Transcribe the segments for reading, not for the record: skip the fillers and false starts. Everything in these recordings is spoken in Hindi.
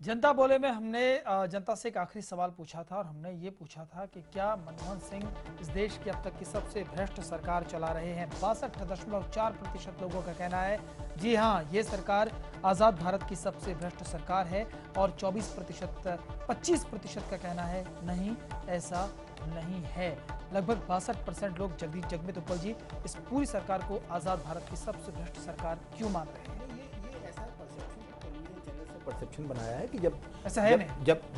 जनता बोले में हमने जनता से एक आखिरी सवाल पूछा था और हमने ये पूछा था कि क्या मनमोहन सिंह इस देश की अब तक की सबसे भ्रष्ट सरकार चला रहे हैं। 62.4% लोगों का कहना है जी हाँ, ये सरकार आज़ाद भारत की सबसे भ्रष्ट सरकार है और 25% का कहना है नहीं, ऐसा नहीं है। लगभग 62% लोग जगमीत उत्पल जी इस पूरी सरकार को आज़ाद भारत की सबसे भ्रष्ट सरकार क्यों मान रहे हैं? परसेप्शन बनाया है कि जब ऐसा है नहीं,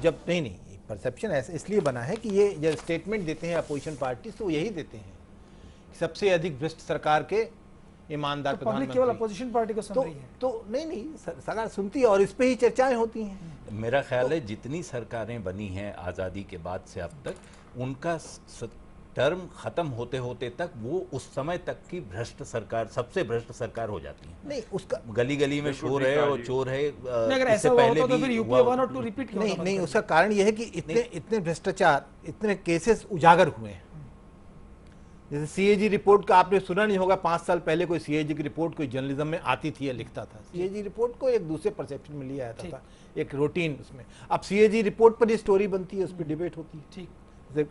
जब नहीं परसेप्शन ऐसा इसलिए बना है कि ये जब स्टेटमेंट देते हैं अपोजिशन पार्टी तो यही देते हैं कि सबसे अधिक भ्रष्ट सरकार के ईमानदार तो पब्लिक केवल अपोजिशन पार्टी को सुन रही है। तो नहीं सरकार सुनती है और इस पे ही चर्चाएं होती हैं। मेरा ख्याल है जितनी सरकारें बनी हैं आज़ादी के बाद से अब तक, उनका टर्म खत्म होते होते तक वो उस समय तक की भ्रष्ट सरकार, सबसे भ्रष्ट सरकार हो जाती है। नहीं उसका गली गली में शोर है और चोर है। अगर ऐसा पहले तो फिर यूपी 1 और 2 रिपीट क्यों नहीं उसका कारण यह है कि इतने भ्रष्टाचार, इतने केसेस उजागर हुए हैं। जैसे सीएजी रिपोर्ट का आपने सुना नहीं होगा, 5 साल पहले कोई सीएजी की रिपोर्ट कोई जर्नलिज्म में आती थी या लिखता था। सीएजी रिपोर्ट को एक दूसरे परसेप्शन में लिया जाता था, एक रूटीन उसमें। अब सीएजी रिपोर्ट पर ये स्टोरी बनती है, उस पर डिबेट होती है। ठीक, जैसे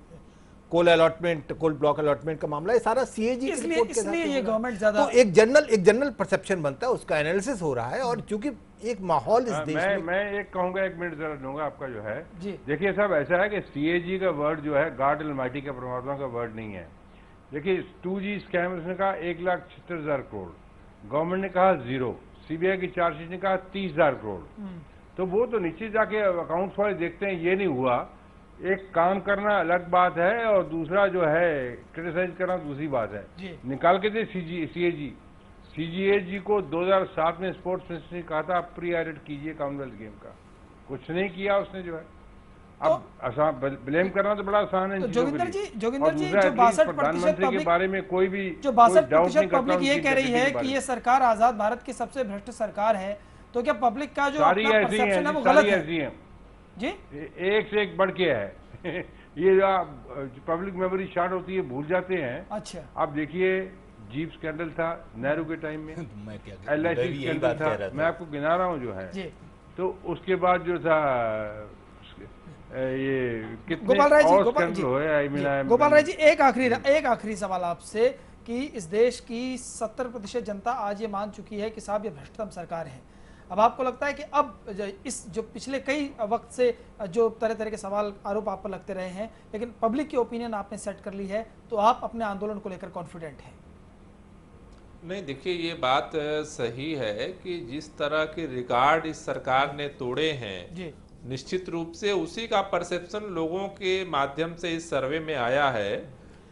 कोल अलॉटमेंट, कोल ब्लॉक अलॉटमेंट का मामला, ये सारा सीएजी की रिपोर्ट के साथ इसलिए ये गवर्नमेंट ज्यादा तो एक जनरल परसेप्शन बनता है, उसका एनालिसिस हो रहा है। और चूंकि एक माहौल इस देश में, मैं एक कहूंगा, 1 मिनट जरा लूंगा आपका जो है। जी देखिए साहब, ऐसा है कि सीएजी का वर्ड जो है गॉड अलमाइटी का, परमात्मा का वर्ड नहीं है। देखिए 2G स्कैम उसने कहा 1,76,000 करोड़, गवर्नमेंट ने कहा 0, सीबीआई की चार्जशीट ने कहा 30,000 करोड़। तो वो तो नीचे जाके अकाउंट्स वाले देखते हैं, ये नहीं हुआ। एक काम करना अलग बात है और दूसरा जो है क्रिटिसाइज करना दूसरी बात है। निकाल के दे सीजीएजी को 2007 में स्पोर्ट्स मिनिस्टर ने कहा था आप प्री ऑडिट कीजिए कॉमनवेल्थ गेम का, कुछ नहीं किया उसने जो है। अब आसान ब्लेम करना तो बड़ा आसान है। जोगिंदर जी जो 62% के बारे में कोई भी जो 62% पब्लिक ये कह रही है कि ये सरकार आजाद भारत की सबसे भ्रष्ट सरकार है, तो क्या पब्लिक का जो परसेप्शन है वो गलत है? जी एक से एक बढ़ के है। ये पब्लिक मेमोरी शॉर्ट होती है, भूल जाते हैं। अच्छा, आप देखिए जीप स्कैंडल था नेहरू के टाइम में, LIC स्कैंडल था, मैं आपको गिना रहा हूँ जो है। तो उसके बाद जो था ये कितने गोपाल राय जी, गोपाल राय जी एक आखिरी सवाल आपसे कि इस देश की 70% जनता आज ये मान चुकी है कि साहब ये भ्रष्टतम सरकार है। अब आपको लगता है कि अब इस जो पिछले कई वक्त से जो तरह तरह के सवाल आरोप आप पर लगते रहे हैं, लेकिन पब्लिक की ओपिनियन आपने सेट कर ली है, तो आप अपने आंदोलन को लेकर कॉन्फिडेंट हैं? नहीं, देखिए ये बात सही है कि जिस तरह के रिकॉर्ड इस सरकार ने तोड़े हैं जी, निश्चित रूप से उसी का परसेप्शन लोगों के माध्यम से इस सर्वे में आया है।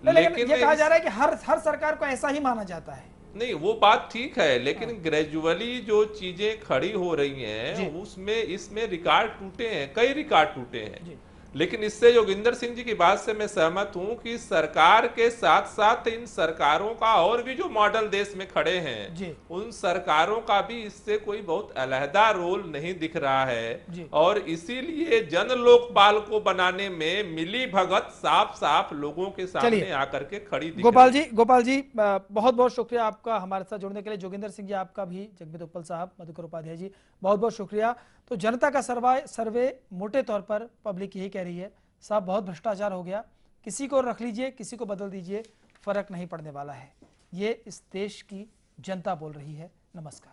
लेकिन ये कहा जा रहा है कि हर सरकार को ऐसा ही माना जाता है। नहीं, वो बात ठीक है, लेकिन ग्रेजुअली जो चीजें खड़ी हो रही हैं उसमें इसमें रिकॉर्ड टूटे हैं, कई रिकॉर्ड टूटे हैं। लेकिन इससे जोगिंदर सिंह जी की बात से मैं सहमत हूं कि सरकार के साथ साथ इन सरकारों का और भी जो मॉडल देश में खड़े हैं उन सरकारों का भी इससे कोई बहुत अलहदा रोल नहीं दिख रहा है। और इसीलिए जन लोकपाल को बनाने में मिली भगत साफ साफ लोगों के सामने आकर के खड़ी दिख रही है। गोपाल जी बहुत बहुत शुक्रिया आपका हमारे साथ जुड़ने के लिए। जोगिंदर सिंह जी आपका भी, जगमीत उत्पल साहब, मधुकर उपाध्याय जी बहुत बहुत शुक्रिया। तो जनता का सर्वे मोटे तौर पर पब्लिक यही कह रही है साहब बहुत भ्रष्टाचार हो गया, किसी को रख लीजिए किसी को बदल दीजिए, फर्क नहीं पड़ने वाला है। ये इस देश की जनता बोल रही है। नमस्कार।